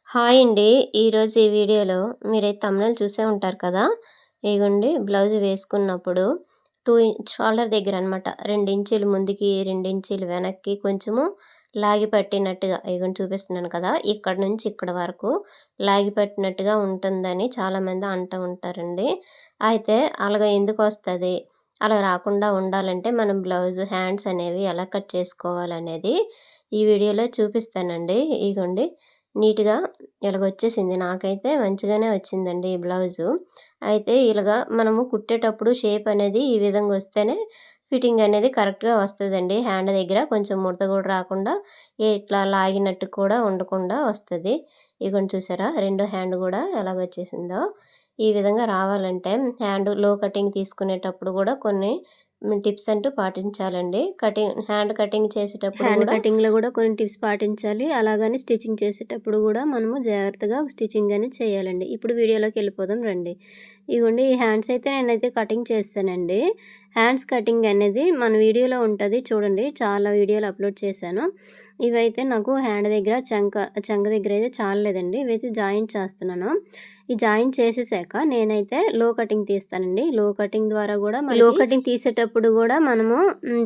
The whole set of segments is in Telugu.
హాయ్ అండి. ఈరోజు ఈ వీడియోలో మీరైతే థంబ్‌నెయిల్ చూసే ఉంటారు కదా! ఇగోండి బ్లౌజ్ వేసుకున్నప్పుడు 2 షోల్డర్ దగ్గరనమాట 2 ఇంచీలు ముందుకి, 2 ఇంచీలు వెనక్కి కొంచెము లాగి పట్టినట్టుగా ఇగోండి చూపిస్తున్నాను కదా! ఇక్కడి నుంచి ఇక్కడి వరకు లాగి పట్టినట్టుగా ఉంటుందని చాలామంది అంటూ ఉంటారండి. అయితే అలాగ ఎందుకొస్తది? అలా రాకుండా ఉండాలంటే మనం బ్లౌజ్ హ్యాండ్స్ అనేవి ఎలా కట్ చేసుకోవాలనేది ఈ వీడియోలో చూపిస్తానండి. ఇగోండి నీట్‌గా ఇలాగొచ్చేసింది. నాకైతే మంచిగానే వచ్చిందండి ఈ బ్లౌజు. అయితే ఇలాగా మనము కుట్టేటప్పుడు షేప్ అనేది ఈ విధంగా వస్తేనే ఫిట్టింగ్ అనేది కరెక్ట్‌గా వస్తదండి. హ్యాండ్ దగ్గర కొంచెం ముడత కూడా రాకుండా ఇట్లా లాగినట్టు కూడా ఉండకుండా వస్తది. ఇగోండి చూసారా? రెండో హ్యాండ్ గూడా ఎలాగొచ్చేసిందో. ఈ విధంగా రావాలంటే హ్యాండ్ లో కటింగ్ తీసుకునేటప్పుడు గూడా కొన్ని టిప్స్ అంటూ పాటించాలండి. హ్యాండ్ కటింగ్ చేసేటప్పుడు హ్యాండ్ గూడా కటింగ్‌లో గూడా కొన్ని టిప్స్ పాటించాలి. అలాగని స్టిచ్చింగ్ చేసేటప్పుడు గూడా మనము జాగ్రత్తగా స్టిచ్చింగ్ అనేది చేయాలండి. ఇప్పుడు వీడియోలోకెళ్ళిపోదాం రండి. ఇగోండి ఈ హ్యాండ్స్ అయితే నేనైతే కటింగ్ చేశానండి. హ్యాండ్స్ కటింగ్ అనేది మన వీడియోలో ఉంటది చూడండి. చాలా వీడియోలు అప్‌లోడ్ చేశాను. ఇవైతే నాకు హ్యాండ్ దగ్గర చంక దగ్గర అయితే చాలలేదండి. ఇవైతే జాయింట్ చేస్తున్నాను. ఈ జాయింట్ చేసేసాక నేనైతే లో కటింగ్ తీస్తానండి. లో కటింగ్ ద్వారా గూడా లో కటింగ్ తీసేటప్పుడు గూడా మనము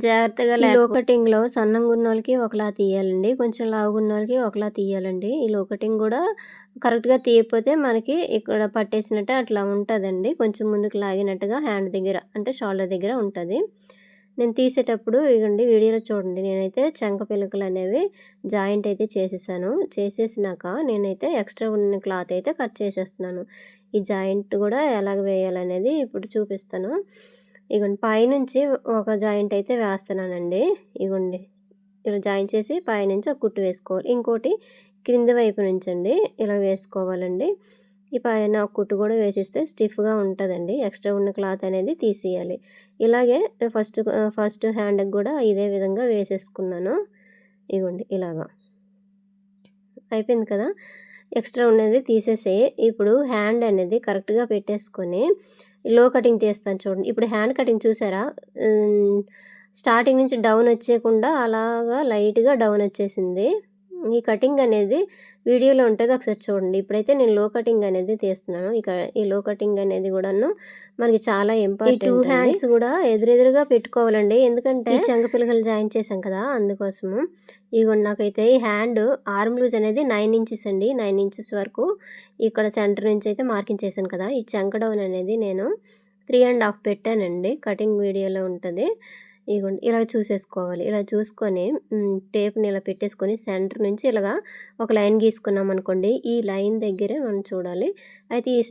జాగ్రత్తగా ఈ లో కటింగ్‌లో సన్నంగున్నోళ్ళకి ఒకలా తీయాలండి. కొంచెం లావుగున్నోళ్ళకి ఒకలా తీయాలండి. ఈ లో కటింగ్ గూడా కరెక్ట్‌గా తీయకపోతే మనకి ఇక్కడ పట్టేసినట్టు అట్లా ఉంటదండి. కొంచెం ముందుకు లాగినట్టుగా హ్యాండ్ దగ్గర అంటే షోల్డర్ దగ్గర ఉంటది. నేను తీసేటప్పుడు ఇగోండి వీడియోలో చూడండి. నేనైతే చంక పిలకలనేవి జాయింట్ అయితే చేసేసాను. చేసేసినాక నేనైతే ఎక్స్ట్రా ఉన్న క్లాత్ అయితే కట్ చేసేస్తున్నాను. ఈ జాయింట్ గూడా ఎలాగ వేయాలనేది ఇప్పుడు చూపిస్తాను. ఇగోండి పైనుంచి ఒక జాయింట్ అయితే వేస్తున్నానండి. ఇగోండి ఇలా జాయింట్ చేసి పైనుంచి ఒక కుట్టు వేసుకోవాలి. ఇంకోటి క్రింది వైపు నుంచండి ఇలా వేసుకోవాలండి. ఈ పైన ఒక కుట్టు కూడా వేసేస్తే స్టిఫ్‌గా ఉంటదండి. ఎక్స్ట్రా ఉన్న క్లాత్ అనేది తీసేయాలి. ఇలాగే ఫస్ట్ హ్యాండ్‌కి గూడా ఇదే విధంగా వేసేసుకున్నాను. ఇగోండి ఇలాగా. అయిపోయింది కదా! ఎక్స్ట్రా ఉన్నది తీసేసి ఇప్పుడు హ్యాండ్ అనేది కరెక్ట్‌గా పెట్టేసుకొని లో కటింగ్ తీస్తాను చూడండి. ఇప్పుడు హ్యాండ్ కటింగ్ చూసారా? హ్మ్. స్టార్టింగ్ నుంచి డౌన్ వచ్చేయకుండా అలాగా లైట్‌గా డౌన్ వచ్చేసింది. ఈ కటింగ్ అనేది వీడియోలో ఉంటది ఒకసారి చూడండి. ఇప్పుడైతే నేను లో కటింగ్ అనేది తీస్తున్నాను. ఈ లో కటింగ్ అనేది కూడాను మనకి చాలా ఇంపార్టెంట్. ఈ 2 హ్యాండ్స్ కూడా ఎదురెదురుగా పెట్టుకోవాలండి. ఎందుకంటే ఈ చంక పిలకలు జాయిన్ చేశాం కదా! అందుకోసము. ఇగోండి నాకైతే ఈ హ్యాండ్ ఆర్మ్ లూజ్ అనేది 9 ఇంచెస్ అండి. 9 ఇంచెస్ వరకు ఇక్కడ సెంటర్ నుంచి అయితే మార్కింగ్ చేశాను కదా! ఈ చంక డౌన్ అనేది నేను 3 ½ పెట్టానండి. కటింగ్ వీడియోలో ఉంటది. ఇగోండి ఇలా చూసేసుకోవాలి. ఇలా చూసుకొని టేప్‌ని ఇలా పెట్టేసుకొని సెంటర్ నుంచి ఇలాగా ఒక లైన్ గీసుకున్నామనుకోండి. ఈ లైన్ దగ్గరే మనం చూడాలి. అయితే ఈ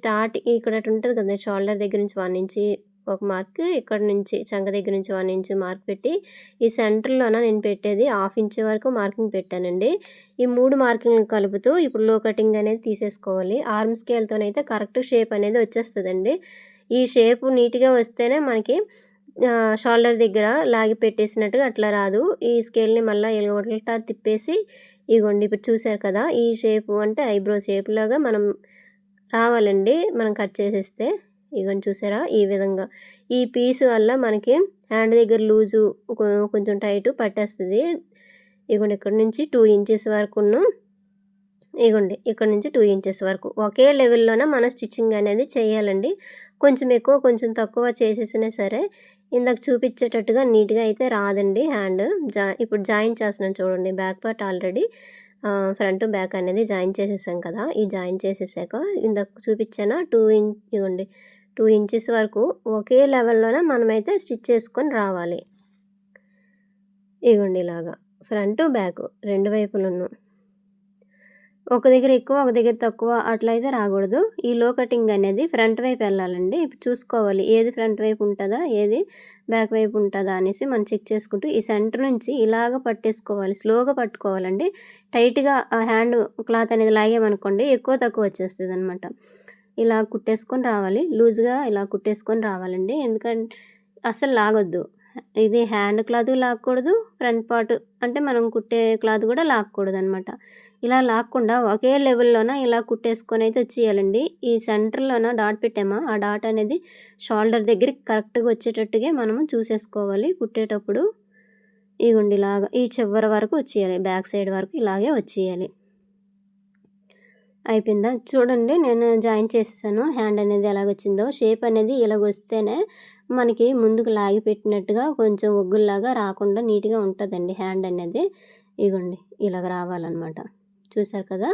ఇక్కడ ఉంటది కదా! షోల్డర్ దగ్గర నుంచి 1 ఇంచి ఒక మార్క్, ఇక్కడ నుంచి చంక దగ్గర నుంచి 1 ఇంచ్ మార్క్ పెట్టి, ఈ సెంటర్‌లోన నేను పెట్టేది ½ ఇంచ్ వరకు మార్కింగ్ పెట్టానండి. ఈ 3 మార్కింగ్‌లు కలుపుతూ ఇప్పుడు లో కటింగ్ అనేది తీసేసుకోవాలి. ఆర్మ్ స్కేల్‌తోనైతే కరెక్ట్ షేప్ అనేది వచ్చేస్తదండి. ఈ షేప్ నీట్‌గా వస్తేనే మనకి షోల్డర్ దగ్గర లాగి పెట్టేసినట్టుగా అట్లా రాదు. ఈ స్కేల్‌ని మళ్ళా ఉల్టా తిప్పేసి ఇగోండి ఇప్పుడు చూసారు కదా! ఈ షేపు అంటే ఐబ్రో షేప్‌లాగా మనం రావాలండి. మనం కట్ చేసేస్తే. ఇగోండి చూసారా? ఈ విధంగా. ఈ పీస్ వల్ల మనకి హ్యాండ్ దగ్గర లూజు కొంచెం టైటు పట్టేస్తది. ఇగోండి ఇక్కడ నుంచి 2 ఇంచెస్ వరకును ఇగోండి ఇక్కడ నుంచి 2 ఇంచెస్ వరకు ఒకే లెవెల్‌లోన మనం స్టిచ్చింగ్ అనేది చేయాలండి. కొంచెం ఎక్కువ, కొంచెం తక్కువ చేసేసినా సరే ఇందాక చూపించేటట్టుగా నీట్‌గా అయితే రాదండి హ్యాండ్. ఇప్పుడు జాయిన్ చేస్తున్నాను చూడండి. Back part already front, back అనేది జాయిన్ చేసేసాం కదా! ఈ జాయిన్ చేసేసాక ఇందాక చూపించానా ఇగోండి 2 ఇంచెస్ వరకు ఒకే లెవెల్‌లోన మనమైతే స్టిచ్ చేసుకొని రావాలి. ఇగోండి ఇలాగా ఫ్రంట్, బ్యాక్ 2 వైపులును. ఒక దగ్గర ఎక్కువ, ఒక దగ్గర తక్కువ అట్లయితే రాకూడదు. ఈ లో కటింగ్ అనేది ఫ్రంట్ వైపు వెళ్ళాలండి. ఇప్పుడు చూసుకోవాలి ఏది ఫ్రంట్ వైపు ఉంటదా, ఏది బ్యాక్ వైపు ఉంటదా అనేసి మనం చెక్ చేసుకుంటూ ఈ సెంటర్ నుంచి ఇలాగ పట్టేసుకోవాలి. స్లోగా పట్టుకోవాలండి. టైట్‌గా హ్యాండ్ క్లాత్ అనేది లాగామనుకోండి ఎక్కువ తక్కువ వచ్చేస్తదనమాట. ఇలా కుట్టేసుకొని రావాలి. లూజ్‌గా ఇలా కుట్టేసుకొని రావాలండి. ఎందుకంటే అస్సలు లాగొద్దు. ఇది హ్యాండ్ క్లాతు లాక్కూడదు. ఫ్రంట్ పార్ట్ అంటే మనం కుట్టే క్లాత్ కూడా లాక్కూడదనమాట. ఇలా లాక్కుండా ఒకే లెవెల్‌లోన ఇలా కుట్టేసుకొనైతే వచ్చేయాలండి. ఈ సెంటర్‌లోన డాట్ పెట్టామా, ఆ డాట్ అనేది షోల్డర్ దగ్గరికి కరెక్ట్‌గా వచ్చేటట్టుగా మనము చూసేసుకోవాలి కుట్టేటప్పుడు. ఇగోండి ఇలాగ ఈ చివరి వరకు వచ్చేయాలి. బ్యాక్ సైడ్ వరకు ఇలాగే వచ్చేయాలి. అయిపోయిందా? చూడండి నేను జాయిన్ చేసేసాను. హ్యాండ్ అనేది ఎలాగొచ్చిందో. షేప్ అనేది ఇలాగొస్తేనే మనకి ముందుకు లాగి పెట్టినట్టుగా కొంచెం ఒగ్గుల్లాగా రాకుండా నీట్‌గా ఉంటదండి హ్యాండ్ అనేది. ఇగోండి ఇలాగ రావాలనమాట. చూసారు కదా!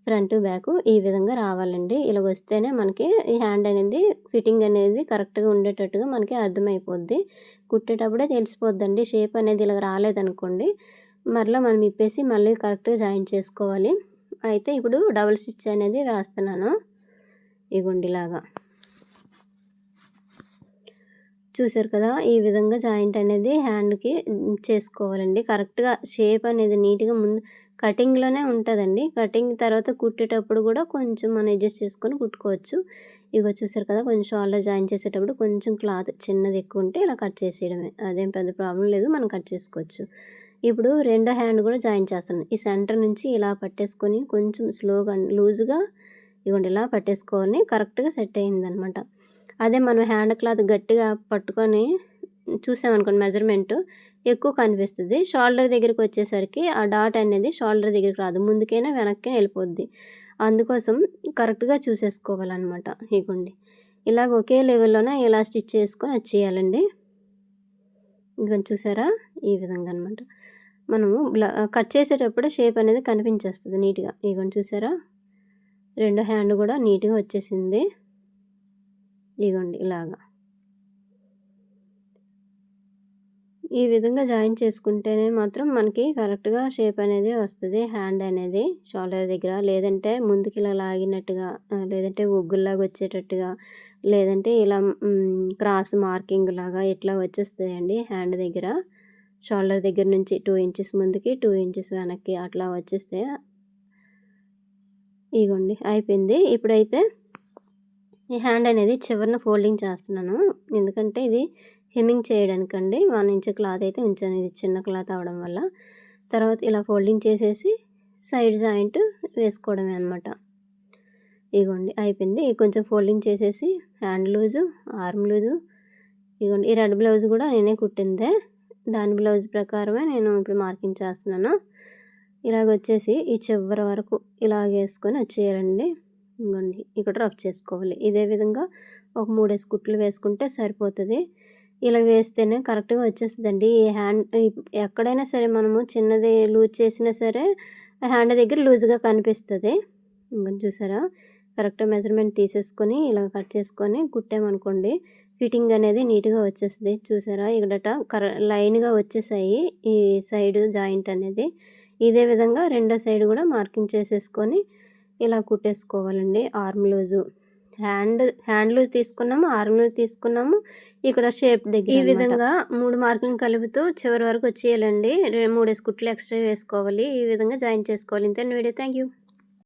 ఫ్రంటు, బ్యాకు ఈ విధంగా రావాలండి. ఇలాగొస్తేనే మనకి ఈ హ్యాండ్ అనేది ఫిట్టింగ్ అనేది కరెక్ట్‌గా ఉండేటట్టుగా మనకి అర్థమైపోద్ది. కుట్టేటప్పుడే తెలిసిపోద్దండి. షేప్ అనేది ఇలాగ రాలేదనుకోండి, మరలా మనం ఇప్పేసి మళ్ళీ కరెక్ట్‌గా జాయిన్ చేసుకోవాలి. అయితే ఇప్పుడు డబుల్ స్టిచ్ అనేది వేస్తున్నాను. ఇగోండి ఇలాగా. చూసారు కదా! ఈ విధంగా జాయింట్ అనేది హ్యాండ్‌కి చేసుకోవాలండి. కరెక్ట్‌గా షేప్ అనేది నీట్‌గా ముందు కటింగ్‌లోనే ఉంటదండి. కటింగ్ తర్వాత కుట్టేటప్పుడు కూడా కొంచెం మనం అడ్జస్ట్ చేసుకొని కుట్టుకోవచ్చు. ఇగో చూసారు కదా! కొంచెం షోల్డర్ జాయిన్ చేసేటప్పుడు కొంచెం క్లాత్ చిన్నది ఎక్కువ ఉంటే ఇలా కట్ చేసేయడమే. అదేం పెద్ద ప్రాబ్లమ్ లేదు. మనం కట్ చేసుకోవచ్చు. ఇప్పుడు రెండో హ్యాండ్ కూడా జాయిన్ చేస్తున్నాను. ఈ సెంటర్ నుంచి ఇలా పట్టేసుకొని కొంచెం స్లోగా లూజ్‌గా ఇగోండి ఇలా పట్టేసుకోవాలి. కరెక్ట్‌గా సెట్ అయిందనమాట. అదే మనం హ్యాండ్ క్లాత్ గట్టిగా పట్టుకొని చూసామనుకోండి మెజర్‌మెంటు ఎక్కువ కనిపిస్తది. షోల్డర్ దగ్గరికొచ్చేసరికి ఆ డాట్ అనేది షోల్డర్ దగ్గరికి రాదు. ముందుకైనా వెనక్కైనా వెళ్ళిపోద్ది. అందుకోసం కరెక్ట్‌గా చూసేసుకోవాలనమాట. ఇగోండి ఇలాగ ఒకే లెవెల్‌లోనే ఇలా స్టిచ్ చేసుకొని వచ్చేయాలండి. ఇగోండి చూసారా? ఈ విధంగా అనమాట. మనము కట్ చేసేటప్పుడు షేప్ అనేది కనిపించేస్తది నీట్‌గా. ఇగోండి చూసారా? రెండో హ్యాండ్ కూడా నీట్‌గా వచ్చేసింది. ఇగోండి ఇలాగా. ఈ విధంగా జాయిన్ చేసుకుంటేనే మాత్రం మనకి కరెక్ట్‌గా షేప్ అనేది వస్తది. హ్యాండ్ అనేది షోల్డర్ దగ్గర లేదంటే ముందుకి ఇలా లాగినట్టుగా లేదంటే ఒగ్గుల్లాగా వచ్చేటట్టుగా లేదంటే ఇలా క్రాస్ మార్కింగ్ లాగా ఇట్లా వచ్చేస్తాయండి హ్యాండ్ దగ్గర. షోల్డర్ దగ్గర నుంచి 2 ఇంచెస్ ముందుకి 2 ఇంచెస్ వెనక్కి అట్లా వచ్చేస్తే ఇగోండి అయిపోయింది. ఇప్పుడైతే ఈ హ్యాండ్ అనేది చివరన ఫోల్డింగ్ చేస్తున్నాను. ఎందుకంటే ఇది హెమ్మింగ్ చేయడానికండి. 1 ఇంచ్ క్లాత్ అయితే ఉంచాను. ఇది చిన్న క్లాత్ అవ్వడం వల్ల. తర్వాత ఇలా ఫోల్డింగ్ చేసేసి సైడ్ జాయింట్ వేసుకోవడమే అనమాట. ఇగోండి అయిపోయింది. కొంచెం ఫోల్డింగ్ చేసేసి హ్యాండ్ లూజు, ఆర్మ్ లూజు ఇగోండి ఈ రెడ్ బ్లౌజ్ కూడా నేనే కుట్టిందే. దాని బ్లౌజ్ ప్రకారమే నేను ఇప్పుడు మార్కింగ్ చేస్తున్నాను. ఇలాగొచ్చేసి ఈ చివరి వరకు ఇలాగేసుకొని వచ్చేయాలండి. ఇగోండి ఇక్కడ రఫ్ చేసుకోవాలి. ఇదే విధంగా ఒక 3 కుట్లు వేసుకుంటే సరిపోతది. ఇలా వేస్తేనే కరెక్ట్‌గా వచ్చేస్తదండి. ఈ హ్యాండ్ ఎక్కడైనా సరే మనము చిన్నది లూజ్ చేసినా సరే హ్యాండ్ దగ్గర లూజ్‌గా కనిపిస్తది. ఇంకొంచెం చూసారా? కరెక్ట్ మెజర్‌మెంట్ తీసేసుకొని ఇలా కట్ చేసుకొని కుట్టామనుకోండి ఫిట్టింగ్ అనేది నీట్‌గా వచ్చేస్తది. చూసారా? ఇక్కడ లైన్‌గా వచ్చేసాయి ఈ సైడ్ జాయింట్ అనేది. ఇదే విధంగా రెండో సైడ్ కూడా మార్కింగ్ చేసేసుకొని ఇలా కుట్టేసుకోవాలండి. ఆర్మ్ లూజు హ్యాండ్ లూజ్ తీసుకున్నాము, ఆర్మ్ లూజ్ తీసుకున్నాము. ఇక్కడ షేప్ దగ్గర ఈ విధంగా 3 మార్కులను కలుపుతూ చివరి వరకు వచ్చేయాలండి. 3 కుట్లు ఎక్స్ట్రా వేసుకోవాలి. ఈ విధంగా జాయిన్ చేసుకోవాలి. ఇంతేనండి వీడియో. Thank you.